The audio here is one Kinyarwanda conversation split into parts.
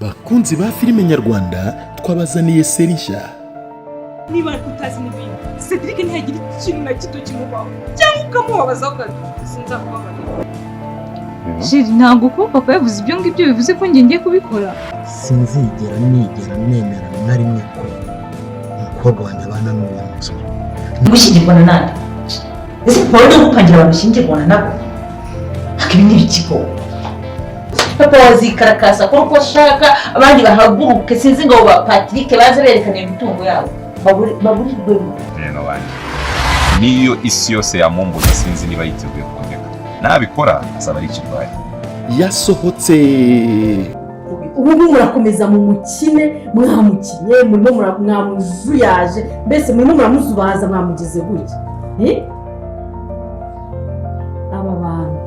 bakunzi ba filime nyarwanda twabazaniye seri nshya. Niba utazi n'ibintu Cedric ntiyagira ikintu na gito kimubaho cyangwa ukamubabaza sinzakubabarira. Shiri ntabwo ko papa yavuze ibyo ngibyo bivuze ko ngiye kubikora. Sinzigera nemera na rimwe ko umukobwa wanjye abana n'uwo musore. Gushyingirwana nande? Ese Paul no gupangira abantu gushyingirwana nabo? Hakibi n'ibikigo. Papa wazikarakasa ko uko shaka abandi bahaguruke sinzi ngo ba Patrick baze berekana imitungo yabo. Baburirwe rero banje. Niyo isi yose yamumbuza sinzi niba yiteguye kundeka. Nabikora asaba ari ikirwaye. Yasohotse ubu murakomeza mu mukine mwamukiye murimo mwamuzuyaje mbese murimo muramuzubaza mwamugeze gutya aba bantu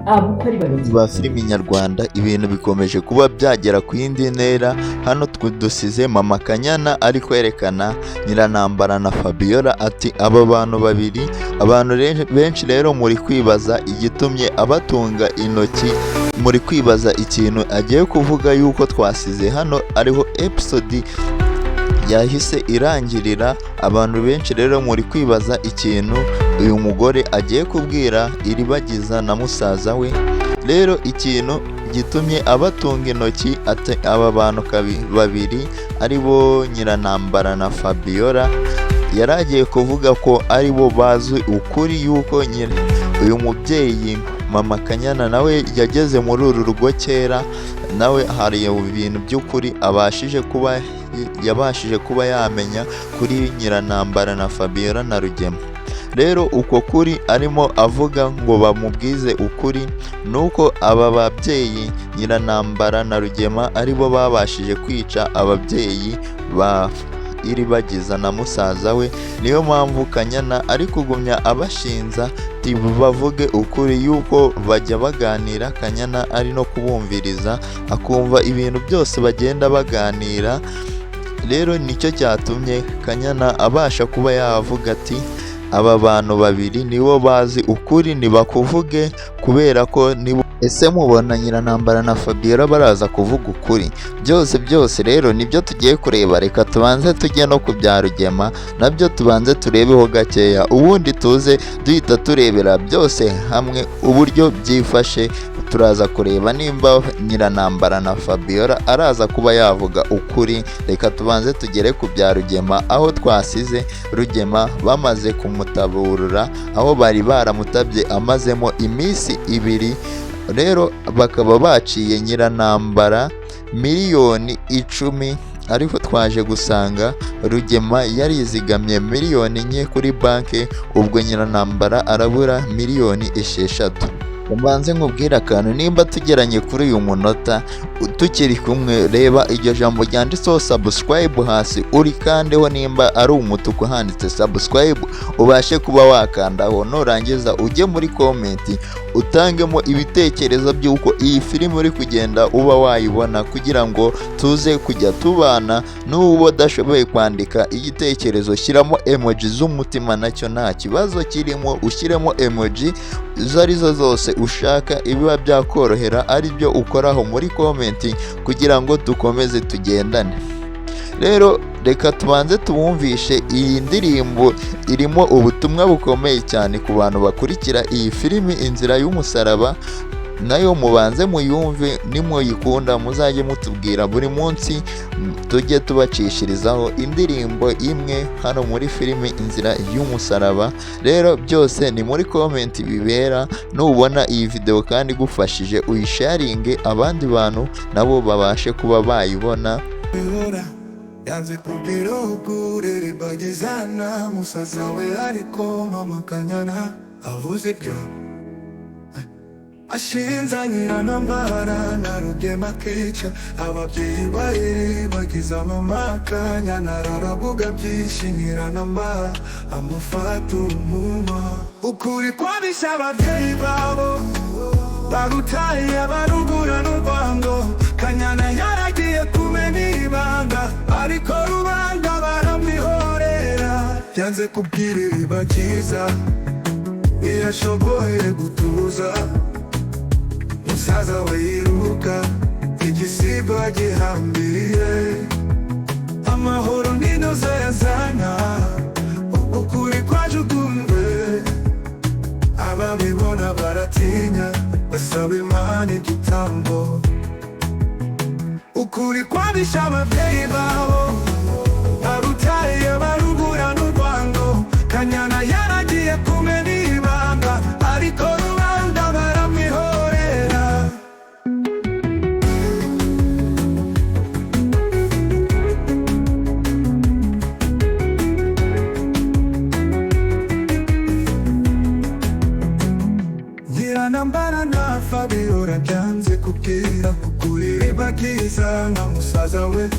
abukari babiri ba filime nyarwanda ibintu bikomeje kuba byagera ku yindi ntera. Hano dusize Mama Kanyana ari kwerekana Nyiranambara na Fabiola ati aba bantu babiri, abantu benshi rero muri kwibaza igitumye abatunga intoki, muri kwibaza ikintu agiye kuvuga yuko twasize hano ariho episode yahise irangirira. Abantu benshi rero muri kwibaza ikintu uyu mugore agiye kubwira Iribagiza na musaza we. Rero ikintu gitumye abatunga intoki ati aba bantu babiri aribo Nyiranambara na Fabiola, yaragiye kuvuga ko aribo bazi ukuri yuko uyu mubyeyi Mama Kanyana nawe yageze muri uru rugo kera, nawe hari ibintu by'ukuri yabashije kuba yamenya kuri Nyiranambara na Fabiola na Rugema. Rero uko kuri arimo avuga ngo bamubwize ukuri nuko aba babyeyi Nyiranambara na Rugema aribo babashije kwica ababyeyi ba Iribagiza na musaza we. Niyo mpamvu Kanyana ari kugumya abashinza bavuge ukuri yuko bajya baganira. Kanyana ari no kubumviriza akumva ibintu byose bagenda baganira. Rero nicyo cyatumye Kanyana abasha kuba yavuga ati aba bantu babiri nibo bazi ukuri nibakuvuge, kubera ko nibo. Ese mubona Nyiranambara na Fabiola baraza kuvuga ukuri? Byose rero nibyo tugiye kureba. Reka tubanze tujye no ku bya Rugema nabyo tubanze turebeho gakeya, ubundi tuze duhita turebera byose hamwe uburyo byifashe. Turaza kureba nimba Nyiranambara na Fabiola araza kuba yavuga ukuri. Reka tubanze tugere ku bya Rugema, aho twasize Rugema bamaze kumutaburura, aho bari baramutabye amazemo iminsi 2. Rero bakaba baciye Nyiranambara miliyoni 10, ariko twaje gusanga Rugema yarizigamye miliyoni 4 kuri banki, ubwo Nyiranambara arabura miliyoni 6. Mbanze nkubwira akantu, nimba tugeranye kuri uyu munota tukiri kumwe, reba iryo jambo ryanditseho subscribe hasi urikandeho, nimba ari umutuku handitse subscribe ubashe kuba wakandaho, nurangiza ujye muri comment utangemo ibitekerezo by'uko iyi filime uri kugenda uba wayibona, kugira ngo tuze kujya tubana. n'uwo udashoboye kwandika igitekerezo shyiramo emoji z'umutima, nacyo nta kibazo kirimo, ushyiremo emoji izo arizo zose ushaka, ibiba byakorohera ari byo ukoraho muri komenti kugira ngo dukomeze tugendane. Rero reka tubanze tubumvishe iyi ndirimbo, irimo ubutumwa bukomeye cyane ku bantu bakurikira iyi filimi Inzira y'Umusaraba. Nayo mubanze muyumve, nimuyikunda muzajye mutubwira buri munsi tujye tubacishirizaho indirimbo imwe hano muri filimi Inzira y'Umusaraba. Rero byose ni muri comment bibera. Nubona iyi video kandi igufashije uyisharinge abandi bantu nabo babashe kuba bayibona. Yanze kubwira ukuri Iribagiza na musaza we, ariko Mama Kanyana avuze byo ashinza Nyiranambara na Rugema akica ababyeyi ba Iribagiza. Mama Kanyana aravuga byinshi, Nyiranambara amufata umuma. Ukuri kwabishe ababyeyi babo barutaye abarugura n'urwango. Kanyana yaragiye kumena ibanga, ariko rubanda baramwihorera. Yanze kubwira Iribagiza iyashoboye gutuza musaza we yiruka igisigo gihambiriye amahoro n'inoze yazana ukuri kwajugunwe ababibona baratinya basaba Imana igitambo ukuri kwabishe ababyeyi babo barutaye barugura n'urwango Kanyana yaragiye kumena ibanga ariko rubanda baramwihorera Nyiranambara na Fabiola byanze kubwira ukuri bakiza nka musaza we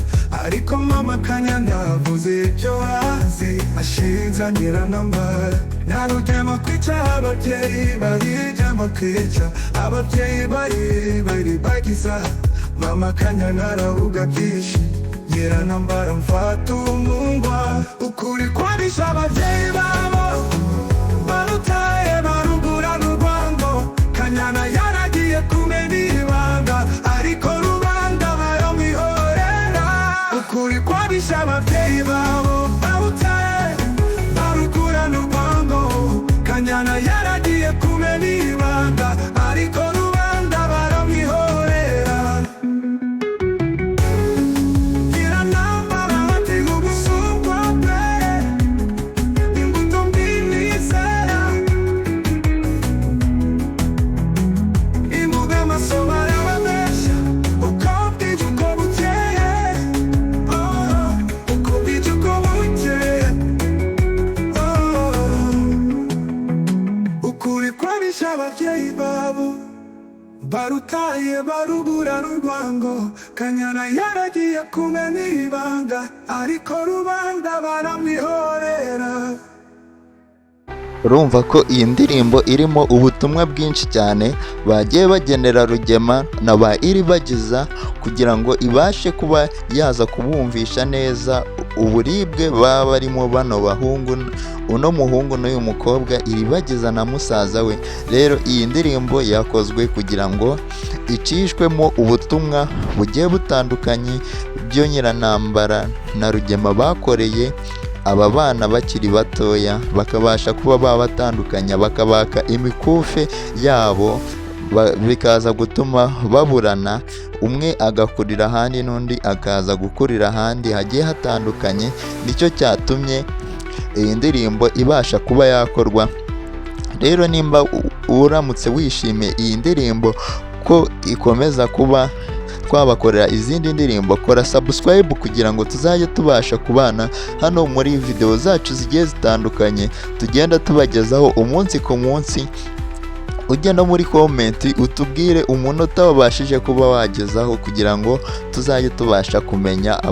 ariko mama Kanyana avuze ibyo azi ashinja Nyiranambara na Rugema kwica ababyeyi barijyamo kwica ababyeyi bari bagiza mama Kanyana aravuga byinshi Nyiranambara mfata umungwa ukuri kwabishe ababyeyi babo barutaye barugura n'urwango Kanyana yaragiye kumena ibanga ariko rubanda baramwihorera ukuri kwabishe ababyeyi babo barutaye barugura n'urwango Kanyana yaragiye kumena ibanga ariko rubanda baramwihorera Nyiranambara atiga ubusumwa bwe imbuto mbi nizera imuga amasomo arababeshya uko bwije uko bukeye uko bwije uko bukeye ukuri kwabishe ababyeyi babo barutaye barubura n'urwango Kanyana yaragiye kumena ibanga ariko rubanda baramwihorera urumva ko iyi ndirimbo irimo ubutumwa bwinshi cyane bagiye bagenera Rugema na ba Iribagiza kugira ngo ibashe kuba yaza kubumvisha neza uburibwe baba barimo bano bahungu uno muhungu n'uyu mukobwa Iribagiza na musaza we rero iyi ndirimbo yakozwe kugira ngo icishwemo ubutumwa bugiye butandukanye byo Nyiranambara na Rugema bakoreye aba bana bakiri batoya bakabasha kuba babatandukanya bakabaka imikufe yabo bikaza gutuma baburana umwe agakurira ahandi n'undi akaza gukurira ahandi hagiye hatandukanye nicyo cyatumye iyi ndirimbo ibasha kuba yakorwa rero nimba uramutse wishimiye iyi ndirimbo ko ikomeza kuba twabakorera izindi ndirimbo kora subscribe kugira ngo tuzajye tubasha kubana hano muri video zacu zigiye zitandukanye tugenda tubagezaho umunsi ku munsi ujya no muri comment utubwire umunota wabashije kuba wagezaho kugira ngo tuzajye tubasha kumenya